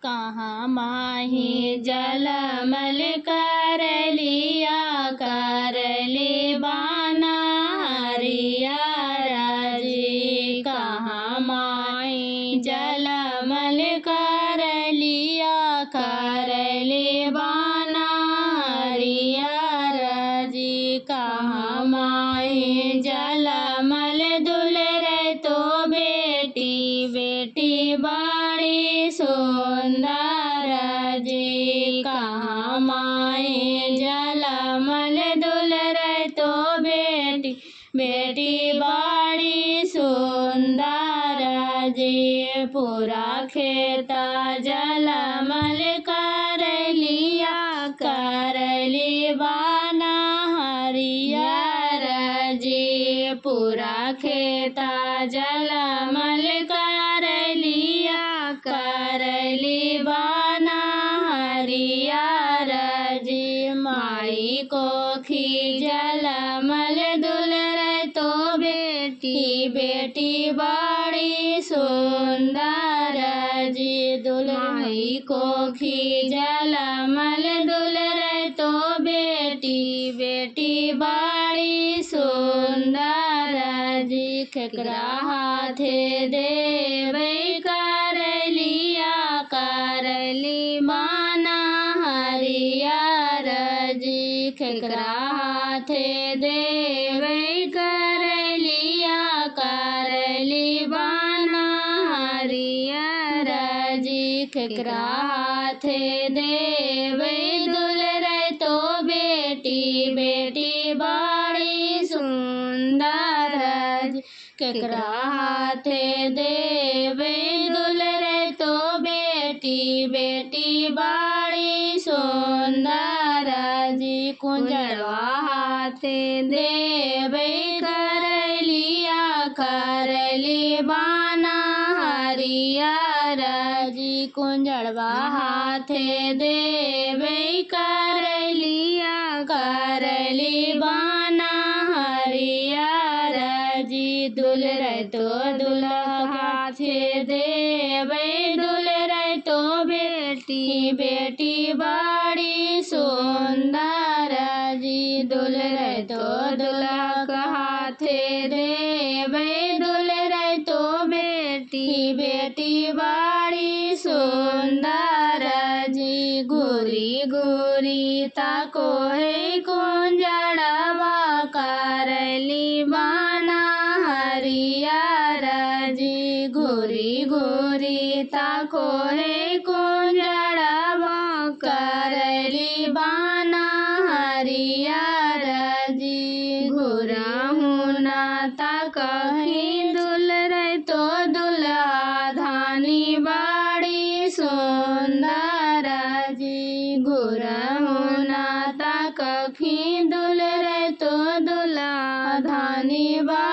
कहाँ माही जलमल कर लिया कर ले बाना हरियर जी। कहाँ माही जलमल कर लिया कर ले बाना हरियर जी। कहाँ माही जलमल दुलरे तो बेटी बेटी बड़ी सुंदर जी। कहाँ माई जलमल दुलरे तो बेटी बेटी बड़ी सुंदर जी। पूरा खेता जलमल कर लिया कर ली बाना हरियर जी। पूरा खेता जलमल कर लिया कर ली बाना हरियर जी। माई को खी जलमल दुलरे तो बेटी बेटी बड़ी सुंदर जी। माई को खी जलमल दुलरे तो बेटी बेटी बड़ी सुंदर जी। केकरा हाथे देवे कर लिया कर ली बाना हरियर जी। केकरा हाथे देवे कर लिया कर ली बाना हरियर जी। केकरा हाथे देवे दुलरे तो बेटी बेटी बड़ी सुंदर जी। केकरा हाथे देवे दुलरे तो बेटी बेटी बड़ी सुंदर जी। कुंजड़वा हाथे देवे कर लिया कर ली बाना हरियर जी। कुंजड़वा हाथे देवे कर लिया कर ली बाना हरियर जी। दुलरे तो दुल्हा हाथे देवे दुलरे तो बेटी बेटी बड़ी सुंदर जी। दुलरे तो दुल्हा हाथे देवे दुलरे तो बेटी बेटी बड़ी सुंदर जी। घूरी घूरी ताको है कुंजड़वा कर ली बाना हरियर जी। घूरी घूरी ताको है कुंजड़वा कर ली बाना हरियर जी। घूरा हुना ताकही दुलरे तो दुल्हा धानी बड़ी सुंदर जी। घूरा हुना ताकही दुलरे तो दुल्हा धानी बड़ी